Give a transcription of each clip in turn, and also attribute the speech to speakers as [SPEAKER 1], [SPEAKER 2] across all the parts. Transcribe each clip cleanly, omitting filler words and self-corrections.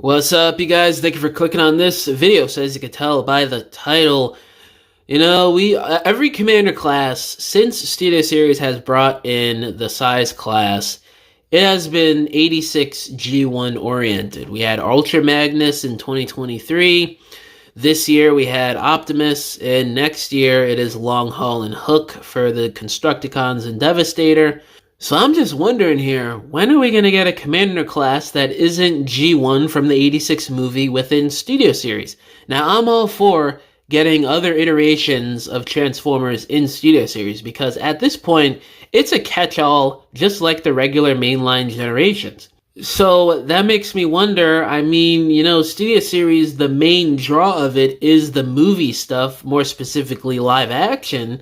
[SPEAKER 1] What's up, you guys? Thank you for clicking on this video. So as you can tell by the title, every commander class since Studio Series has brought in the size class, it has been 86 G1 oriented. We had Ultra Magnus in 2023. This year we had Optimus, and next year it is Long Haul and Hook for the Constructicons and Devastator. So I'm just wondering here, when are we going to get a Commander class that isn't G1 from the 86 movie within Studio Series? Now, I'm all for getting other iterations of Transformers in Studio Series because at this point, it's a catch-all just like the regular mainline generations. So that makes me wonder, Studio Series, the main draw of it is the movie stuff, more specifically live action.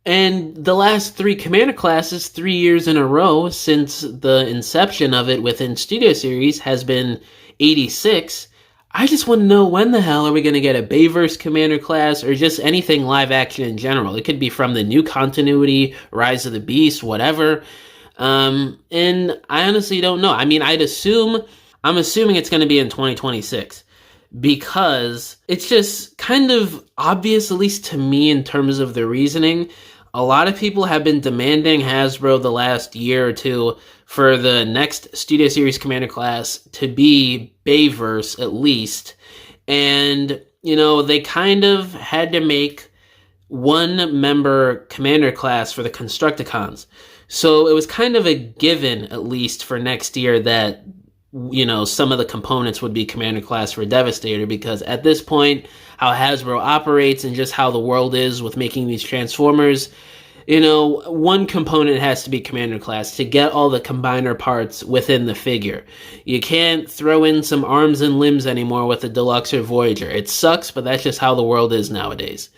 [SPEAKER 1] And the last three Commander classes, 3 years in a row since the inception of it within Studio Series, has been 86. I just want to know, when the hell are we going to get a BAYVERSE Commander class or just anything live action in general? It could be from the new continuity, Rise of the Beast, whatever. And I honestly don't know. I'm assuming it's going to be in 2026. Because it's just kind of obvious, at least to me, in terms of the reasoning. A lot of people have been demanding Hasbro the last year or two for the next Studio Series Commander class to be BAYVERSE at least. And, they kind of had to make one member Commander class for the Constructicons. So it was kind of a given, at least for next year, that some of the components would be Commander class for Devastator, because at this point, how Hasbro operates and just how the world is with making these Transformers, one component has to be Commander class to get all the combiner parts within the figure. You can't throw in some arms and limbs anymore with the Deluxe or Voyager. It sucks, but that's just how the world is nowadays.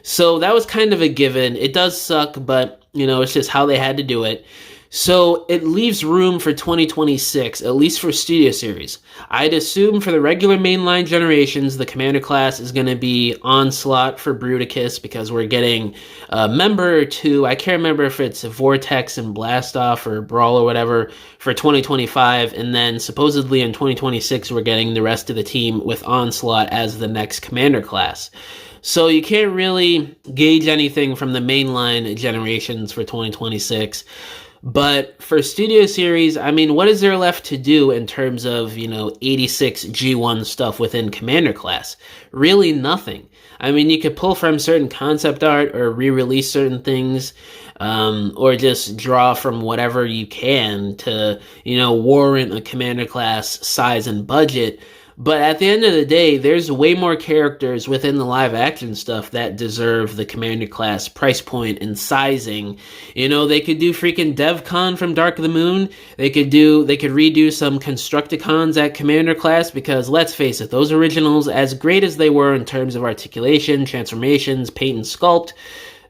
[SPEAKER 1] So that was kind of a given. It does suck, but, it's just how they had to do it. So it leaves room for 2026, at least for Studio Series. I'd assume for the regular mainline generations, the Commander class is going to be Onslaught for Bruticus, because we're getting a member or two. I can't remember if it's Vortex and Blastoff or Brawl or whatever for 2025. And then supposedly in 2026, we're getting the rest of the team with Onslaught as the next Commander class. So you can't really gauge anything from the mainline generations for 2026. But for Studio Series, what is there left to do in terms of, 86 G1 stuff within Commander class? Really nothing. You could pull from certain concept art or re-release certain things, or just draw from whatever you can to, warrant a Commander class size and budget. But at the end of the day, there's way more characters within the live action stuff that deserve the Commander class price point and sizing. They could do freaking DevCon from Dark of the Moon. They could redo some Constructicons at Commander class, because let's face it, those originals, as great as they were in terms of articulation, transformations, paint and sculpt,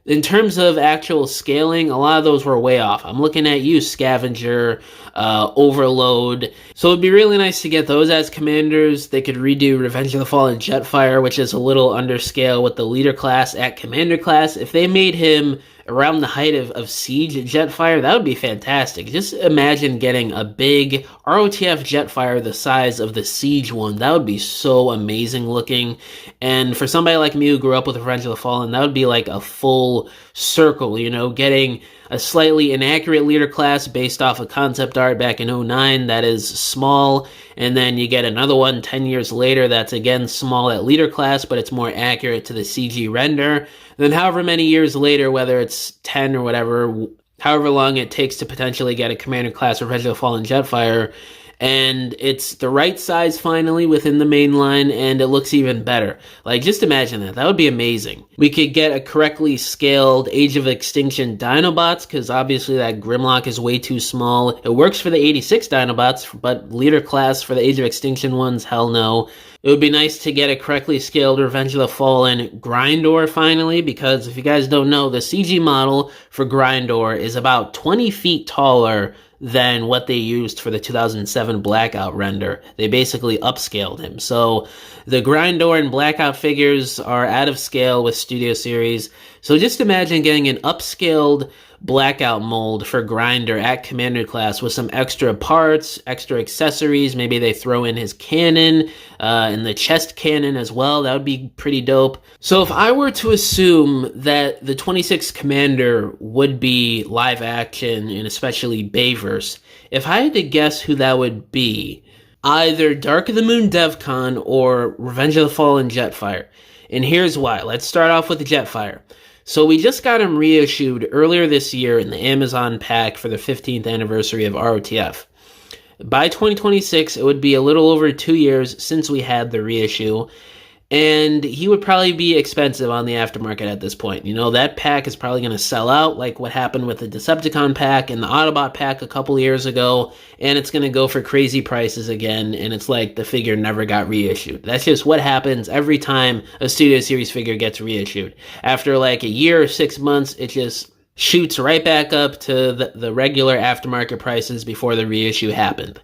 [SPEAKER 1] in terms of actual scaling, a lot of those were way off. I'm looking at you, Scavenger, Overload. So it'd be really nice to get those as commanders. They could redo Revenge of the Fallen Jetfire, which is a little underscale with the leader class at Commander class. If they made him around the height of Siege Jetfire, that would be fantastic. Just imagine getting a big ROTF Jetfire the size of the Siege one. That would be so amazing looking. And for somebody like me who grew up with Revenge of the Fallen, that would be like a full circle, getting a slightly inaccurate leader class based off of concept art back in 2009 that is small, and then you get another one 10 years later that's again small at leader class, but it's more accurate to the CG render. Then however many years later, whether it's 10 or whatever, however long it takes to potentially get a Commander class Revenge of the Fallen Jetfire, and it's the right size finally within the main line, and it looks even better. Just imagine that. That would be amazing. We could get a correctly scaled Age of Extinction Dinobots, because obviously that Grimlock is way too small. It works for the 86 Dinobots, but leader class for the Age of Extinction ones, hell no. It would be nice to get a correctly scaled Revenge of the Fallen Grindor finally, because if you guys don't know, the CG model for Grindor is about 20 feet taller than what they used for the 2007 Blackout render. They basically upscaled him. So the Grindor and Blackout figures are out of scale with Studio Series. So just imagine getting an upscaled blackout mold for Grinder at Commander class with some extra parts, extra accessories. Maybe they throw in his cannon and the chest cannon as well. That would be pretty dope. So if I were to assume that the 26th Commander would be live action and especially Bayverse, if I had to guess who that would be, either Dark of the Moon DevCon or Revenge of the Fallen Jetfire. And here's why. Let's start off with the Jetfire. So we just got him reissued earlier this year in the Amazon pack for the 15th anniversary of ROTF. By 2026, it would be a little over 2 years since we had the reissue, and he would probably be expensive on the aftermarket at this point. You know, that pack is probably going to sell out like what happened with the Decepticon pack and the Autobot pack a couple years ago, and it's going to go for crazy prices again, and it's like the figure never got reissued. That's just what happens every time a Studio Series figure gets reissued. After like a year or 6 months, it just shoots right back up to the regular aftermarket prices before the reissue happened.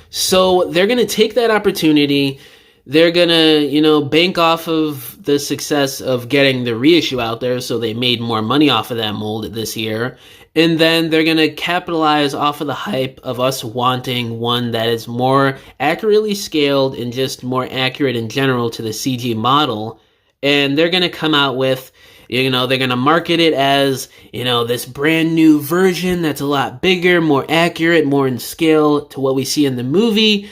[SPEAKER 1] So they're going to take that opportunity. They're going to, bank off of the success of getting the reissue out there, so they made more money off of that mold this year. And then they're going to capitalize off of the hype of us wanting one that is more accurately scaled and just more accurate in general to the CG model. And they're going to come out with, they're going to market it as, this brand new version that's a lot bigger, more accurate, more in scale to what we see in the movie.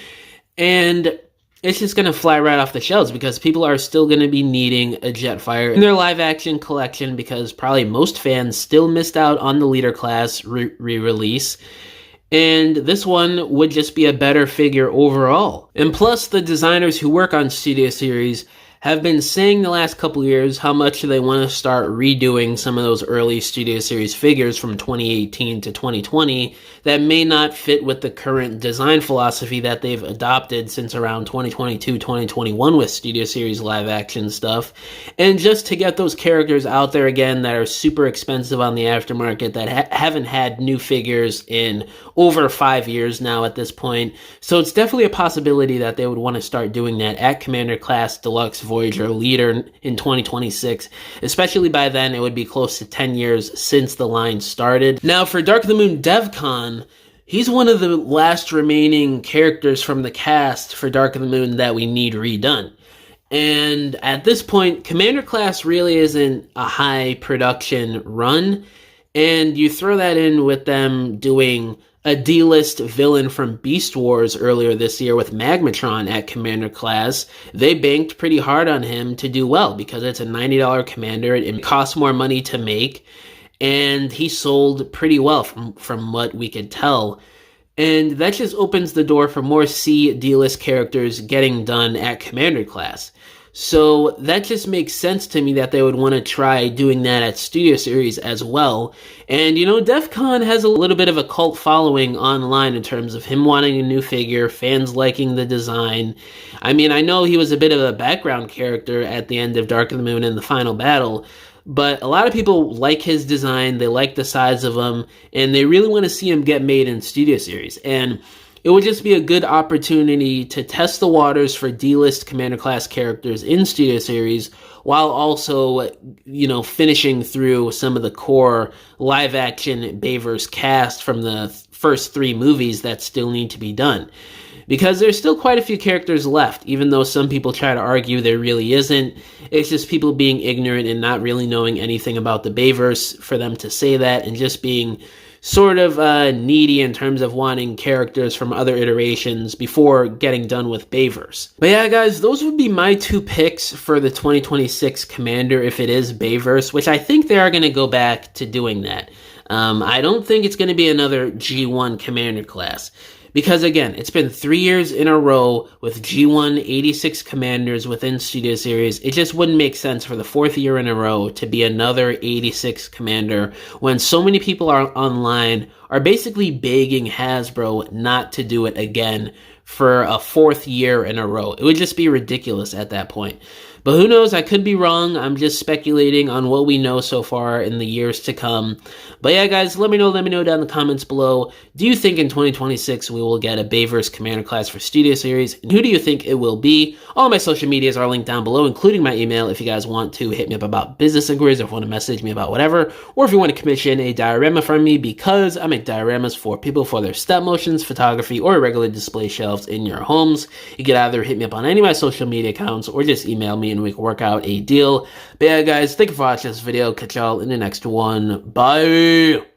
[SPEAKER 1] And it's just going to fly right off the shelves because people are still going to be needing a Jetfire in their live action collection because probably most fans still missed out on the Leader class re-release. And this one would just be a better figure overall. And plus, the designers who work on Studio Series have been saying the last couple years how much they want to start redoing some of those early Studio Series figures from 2018 to 2020 that may not fit with the current design philosophy that they've adopted since around 2022, 2021 with Studio Series live action stuff. And just to get those characters out there again that are super expensive on the aftermarket that haven't had new figures in over 5 years now at this point. So it's definitely a possibility that they would want to start doing that at Commander Class Deluxe Voyager Leader in 2026. Especially by then, it would be close to 10 years since the line started. Now, for Dark of the Moon DevCon, he's one of the last remaining characters from the cast for Dark of the Moon that we need redone. And at this point, Commander Class really isn't a high production run. And you throw that in with them doing a D-list villain from Beast Wars earlier this year with Magmatron at Commander Class. They banked pretty hard on him to do well because it's a $90 Commander. It costs more money to make, and he sold pretty well from what we could tell. And that just opens the door for more C D-list characters getting done at Commander Class. So that just makes sense to me that they would want to try doing that at Studio Series as well. And, DEF CON has a little bit of a cult following online in terms of him wanting a new figure, fans liking the design. I mean, I know he was a bit of a background character at the end of Dark of the Moon in the final battle, but a lot of people like his design, they like the size of him, and they really want to see him get made in Studio Series. And it would just be a good opportunity to test the waters for D-list Commander Class characters in Studio Series while also, finishing through some of the core live-action Bayverse cast from the first 3 movies that still need to be done. Because there's still quite a few characters left, even though some people try to argue there really isn't. It's just people being ignorant and not really knowing anything about the Bayverse for them to say that, and just being sort of needy in terms of wanting characters from other iterations before getting done with Bayverse. But yeah, guys, those would be my 2 picks for the 2026 Commander if it is Bayverse, which I think they are going to go back to doing that. I don't think it's going to be another G1 Commander class. Because again, it's been 3 years in a row with G1 86 commanders within Studio Series. It just wouldn't make sense for the 4th year in a row to be another 86 commander when so many people are online are basically begging Hasbro not to do it again for a 4th year in a row. It would just be ridiculous at that point. But who knows? I could be wrong. I'm just speculating on what we know so far in the years to come. But yeah, guys, let me know down in the comments below. Do you think in 2026 we will get a BAYVERSE Commander class for Studio Series? And who do you think it will be? All my social medias are linked down below, including my email if you guys want to hit me up about business inquiries or if you want to message me about whatever, or if you want to commission a diorama from me, because I make dioramas for people for their step motions, photography, or regular display shelves in your homes. You can either hit me up on any of my social media accounts or just email me and we can work out a deal. But yeah, guys, thank you for watching this video. Catch y'all in the next one. Bye!